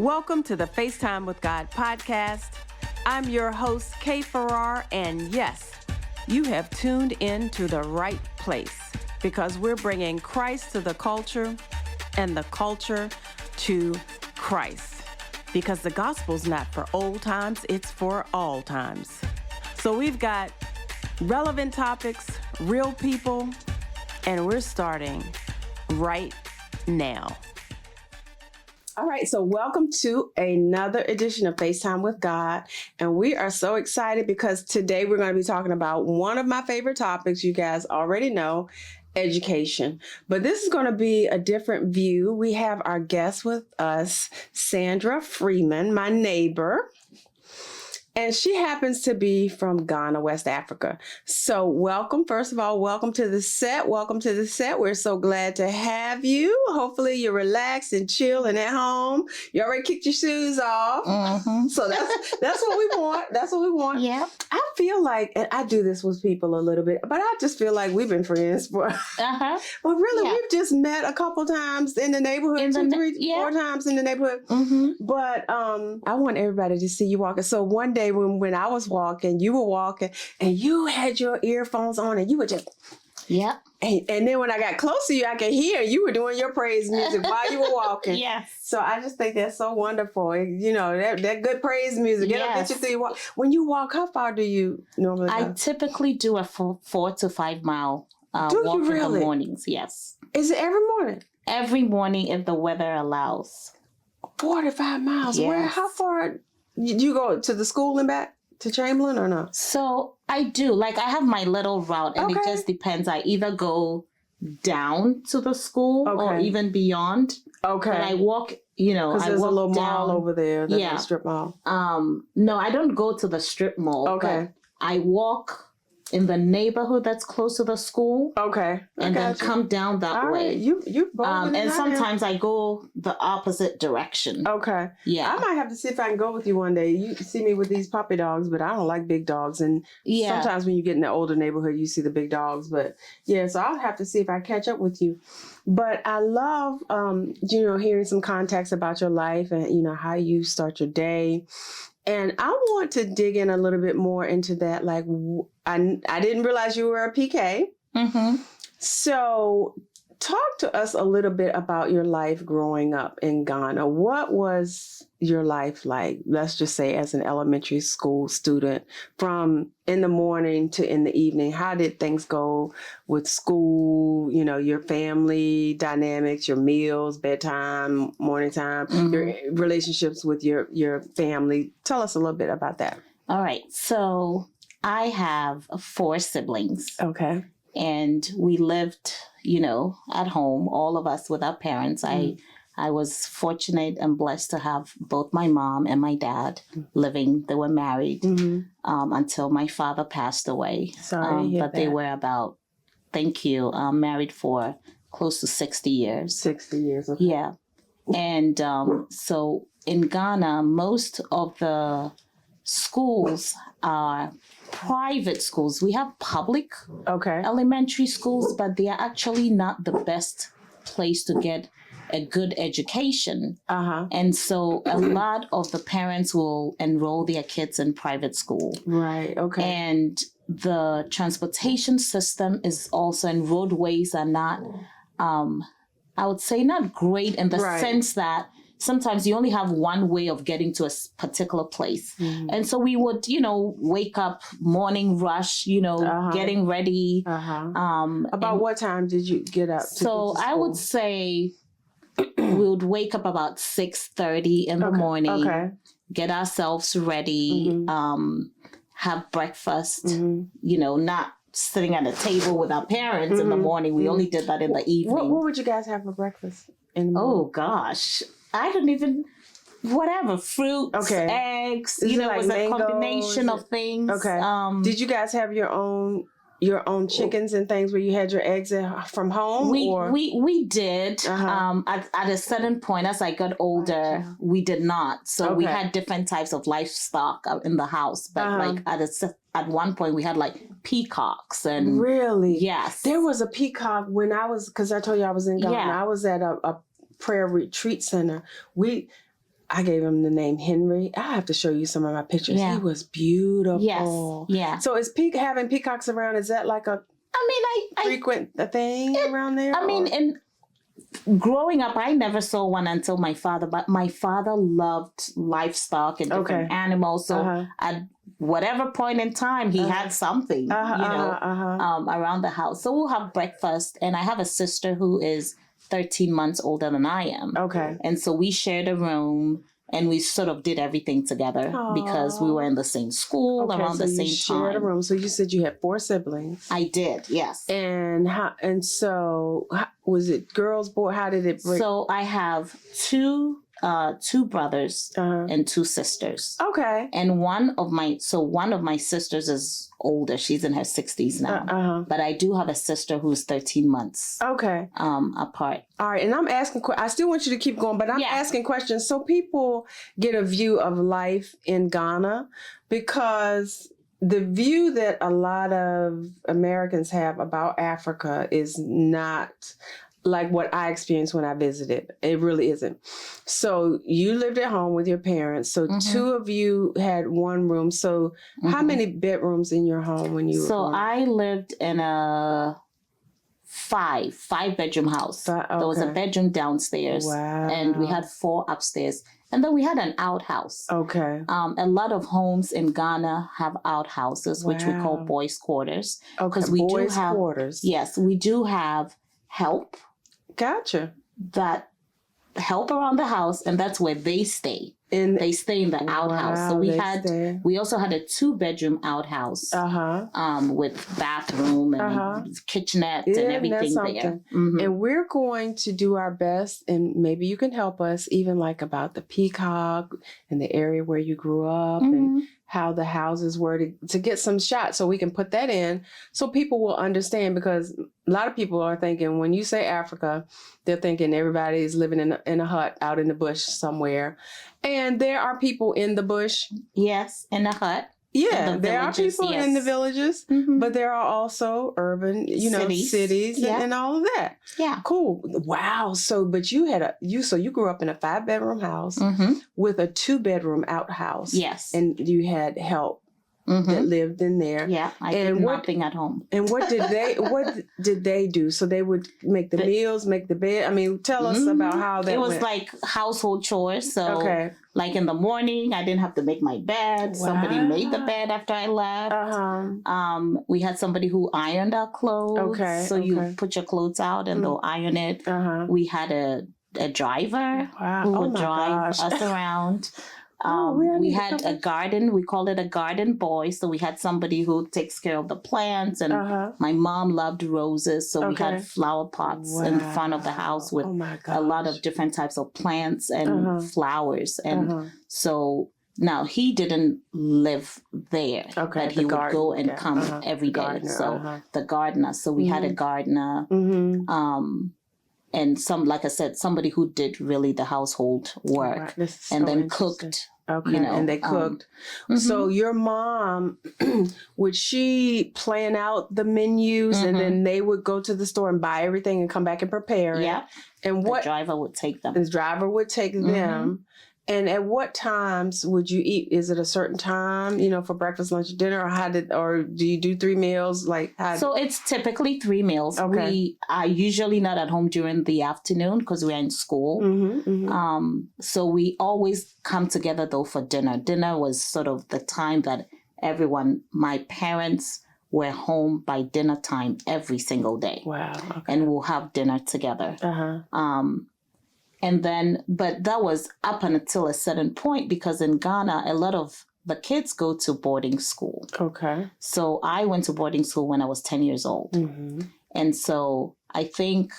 Welcome to the FaceTime with God podcast. I'm your host, Kay Farrar, and yes, you have tuned in to the right place because we're bringing Christ to the culture and the culture to Christ because the gospel's not for old times, it's for all times. So we've got relevant topics, real people, and we're starting right now. All right, so welcome to another edition of FaceTime with God. And we are so excited because today we're going to be talking about one of my favorite topics. You guys already know, education. But this is going to be a different view. We have our guest with us, Sandra Freeman, my neighbor. And she happens to be from Ghana, West Africa. So welcome. First of all, welcome to the set. Welcome to the set. We're so glad to have you. Hopefully you're relaxed and chill and at home. You already kicked your shoes off. Mm-hmm. So that's what we want. That's what we want. Yeah. I feel like, and I do this with people a little bit, but I just feel like we've been friends for, but really we've just met a couple times in the neighborhood, 4 times in the neighborhood. Mm-hmm. But I want everybody to see you walking. So one day when I was walking, you were walking and you had your earphones on and you were just, And then when I got close to you, I could hear you were doing your praise music while you were walking. Yes. So I just think that's so wonderful. You know, that good praise music. It'll get you through your walk. When you walk, how far do you normally go? I typically do a 4 to 5 mile walk you really? in the mornings. Yes. Is it every morning? Every morning if the weather allows. 4 to 5 miles. Yes. How far? You go to the school and back to Chamberlain or no? So I do. Like I have my little route and it just depends. I either go down to the school or even beyond. Okay. But I walk, because there's a little down. Mall over there. The strip mall. No, I don't go to the strip mall. Okay. But I walk in the neighborhood that's close to the school. Okay. And then come down that way. Right. You and sometimes I go the opposite direction. Okay. Yeah. I might have to see if I can go with you one day. You see me with these puppy dogs, but I don't like big dogs. And sometimes when you get in the older neighborhood, you see the big dogs. But so I'll have to see if I catch up with you. But I love, hearing some context about your life and, how you start your day. And I want to dig in a little bit more into that. Like, I didn't realize you were a PK. Mm-hmm. So talk to us a little bit about your life growing up in Ghana. What was your life like, let's just say as an elementary school student, from in the morning to in the evening? How did things go with school, your family dynamics, your meals, bedtime, morning time, your relationships with your family? Tell us a little bit about that. All right. So I have 4 siblings. Okay. And we lived, at home, all of us with our parents. I was fortunate and blessed to have both my mom and my dad living. They were married until my father passed away. Sorry, but they were about, married for close to 60 years. 60 years. Okay. Yeah. And so in Ghana, most of the schools are private schools. We have public elementary schools, but they are actually not the best place to get a good education. And so a lot of the parents will enroll their kids in private school. Right. Okay. And the transportation system is also, and roadways are not, I would say not great in the sense that sometimes you only have one way of getting to a particular place. And so we would, wake up, morning rush, getting ready. About what time did you get up? So I would say we would wake up about 6:30 in the morning, get ourselves ready, have breakfast, not sitting at a table with our parents in the morning. We only did that in the evening. What would you guys have for breakfast in the morning? Oh, gosh. I don't even, whatever, fruits, eggs, it was like a combination of things. Okay. Did you guys have your own chickens and things where you had your eggs from home? We did. At a certain point, as I got older, we did not. So we had different types of livestock in the house. But at one point, we had peacocks and... Really? Yes. There was a peacock when because I told you I was in Ghana. I was at a prayer retreat center. I gave him the name Henry. I have to show you some of my pictures. Yeah. He was beautiful. Yes. Yeah. So is having peacocks around, is that like a frequent thing around there? I mean, and growing up, I never saw one until my father, but my father loved livestock and different animals. So at whatever point in time, he had something, around the house. So we'll have breakfast. And I have a sister who is 13 months older than I am. Okay. And so we shared a room. And we sort of did everything together because we were in the same school around the same time. Shared a room. So you said you had 4 siblings. I did, yes. And so was it girls, boy? How did it break? So I have two brothers and 2 sisters. Okay. And one of my sisters is older. She's in her 60s now. But I do have a sister who's 13 months. Okay. Apart. All right. And I'm asking, I still want you to keep going, but I'm asking questions so people get a view of life in Ghana, because the view that a lot of Americans have about Africa is not like what I experienced when I visited. It really isn't. So you lived at home with your parents. So 2 of you had one room. So how many bedrooms in your home when you were born? I lived in a 5-bedroom house. There was a bedroom downstairs. Wow. And we had 4 upstairs. And then we had an outhouse. Okay. A lot of homes in Ghana have outhouses, which we call boys' quarters. Okay, because we do have quarters. Yes, we do have help. Gotcha. That help around the house, and that's where they stay. They stay in the outhouse. So we also had a 2-bedroom outhouse with bathroom and kitchenette and everything there. And we're going to do our best, and maybe you can help us even like about the peacock and the area where you grew up and how the houses were to get some shots so we can put that in so people will understand, because a lot of people are thinking when you say Africa, they're thinking everybody is living in a hut out in the bush somewhere. And there are people in the bush. Yes, in a hut. Yeah, there are people in the villages, but there are also urban, cities and all of that. Yeah. Cool. Wow. So, but you grew up in a 5-bedroom house with a 2-bedroom outhouse. Yes. And you had help that lived in there. Yeah. I did nothing at home. And what did they do? So they would make the meals, make the bed. I mean, tell us about how that went. It was went. Like household chores. So like in the morning, I didn't have to make my bed. Wow. Somebody made the bed after I left. We had somebody who ironed our clothes. Okay. So you put your clothes out and they'll iron it. We had a driver who would drive us around. We had a garden. We called it a garden boy. So we had somebody who takes care of the plants. And my mom loved roses. So we had flower pots in front of the house with a lot of different types of plants and flowers. And so now he didn't live there. Okay. But he would go and come every day. Gardener, the gardener. So we had a gardener. And like I said, somebody who did really the household work and then cooked. Okay, and they cooked. So your mom, would she plan out the menus and then they would go to the store and buy everything and come back and prepare it? Yeah. And the driver would take them. The driver would take them. And at what times would you eat? Is it a certain time, for breakfast, lunch, dinner, or do you do 3 meals? So it's typically 3 meals. Okay. We are usually not at home during the afternoon because we're in school. So we always come together though for dinner. Dinner was sort of the time that my parents were home by dinner time every single day. Wow. Okay. And we'll have dinner together. And then, but that was up until a certain point because in Ghana, a lot of the kids go to boarding school. Okay. So I went to boarding school when I was 10 years old. And so I think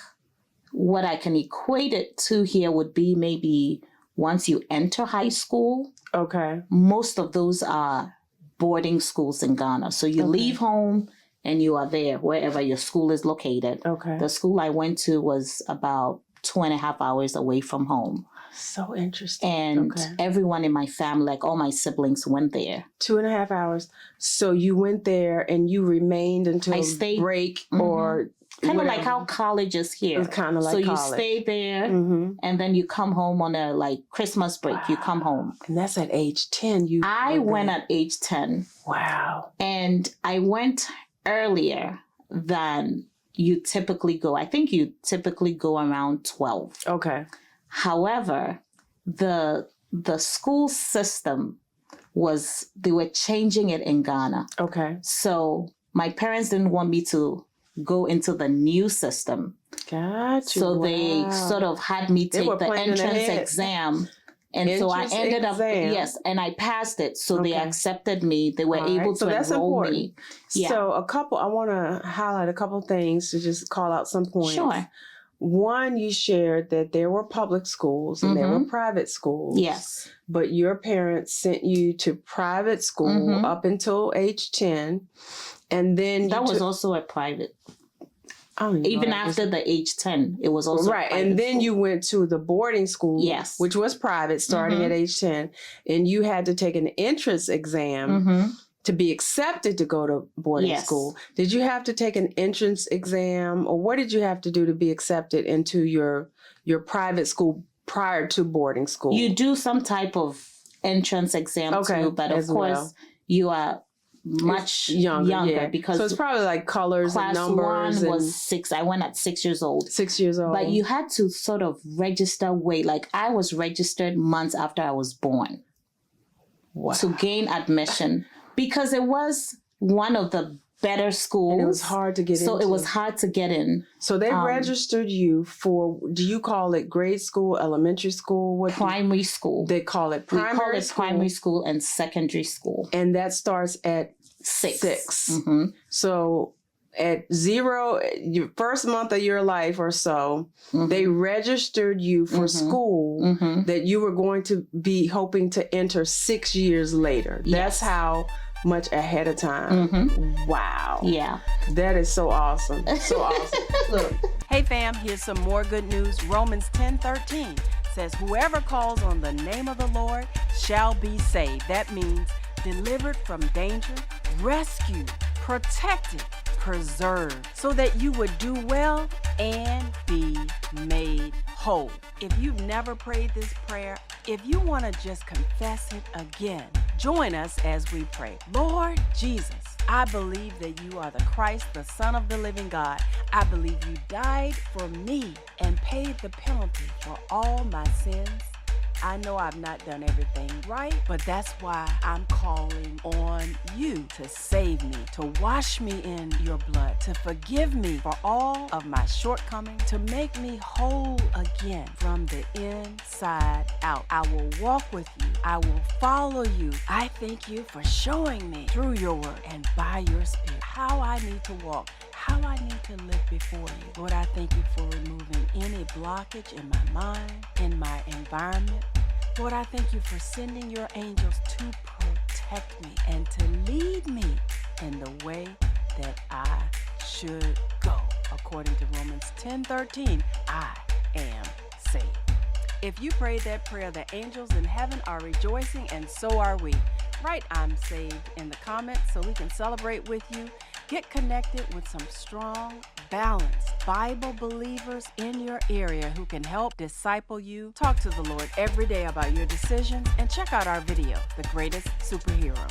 what I can equate it to here would be maybe once you enter high school. Okay. Most of those are boarding schools in Ghana. So you leave home and you are there wherever your school is located. Okay. The school I went to was about 2.5 hours away from home. So interesting. And everyone in my family, like all my siblings, went there. 2.5 hours. So you went there and you remained until break or kind of like how college is here. It's kind of like so college. You stay there, and then you come home on a like Christmas break. Wow. You come home, and that's at age 10. I went at age 10. Wow, and I went earlier than you typically go. I think you typically go around 12. Okay. However, the school system they were changing it in Ghana. Okay. So my parents didn't want me to go into the new system. Gotcha. So they sort of had me take the entrance exam. And so I ended up, yes, and I passed it. So they accepted me. They were able to enroll me. Yeah. So I want to highlight a couple things to just call out some points. Sure. One, you shared that there were public schools and there were private schools. Yes. But your parents sent you to private school up until age 10. And then that was also a private. Even after the age 10, it was also right. And then you went to the boarding school, yes, which was private, starting at age 10, and you had to take an entrance exam to be accepted to go to boarding school. Did you have to take an entrance exam, or what did you have to do to be accepted into your private school prior to boarding school? You do some type of entrance exam too, but of course you are much younger because so it's probably like colors and numbers. Class 1 was 6. I went at 6 years old. 6 years old. But you had to sort of register like I was registered months after I was born to gain admission because it was one of the better schools. And it was hard to get in. So it was hard to get in. So they registered you for, do you call it grade school, elementary school? Primary school. They call it primary school. We call it primary school and secondary school. And that starts at 6. So at 0, your first month of your life or so, they registered you for school that you were going to be hoping to enter 6 years later. Yes. That's how much ahead of time. Wow. Yeah. That is so awesome. So awesome. Look. Hey fam, here's some more good news. Romans 10:13 says, whoever calls on the name of the Lord shall be saved. That means delivered from danger, rescued, protected, preserved, so that you would do well and be made whole. If you've never prayed this prayer, if you want to just confess it again, join us as we pray. Lord Jesus, I believe that you are the Christ, the Son of the living God. I believe you died for me and paid the penalty for all my sins. I know I've not done everything right, but that's why I'm calling on you to save me, to wash me in your blood, to forgive me for all of my shortcomings, to make me whole again from the inside out. I will walk with you. I will follow you. I thank you for showing me through your word and by your spirit how I need to walk, how I need to live before you. Lord, I thank you for removing any blockage in my mind, in my environment. Lord, I thank you for sending your angels to protect me and to lead me in the way that I should go. According to Romans 10:13, I am saved. If you prayed that prayer, the angels in heaven are rejoicing, and so are we. Write "I'm saved" in the comments so we can celebrate with you. Get connected with some strong, balanced Bible believers in your area who can help disciple you. Talk to the Lord every day about your decisions and check out our video, The Greatest Superhero.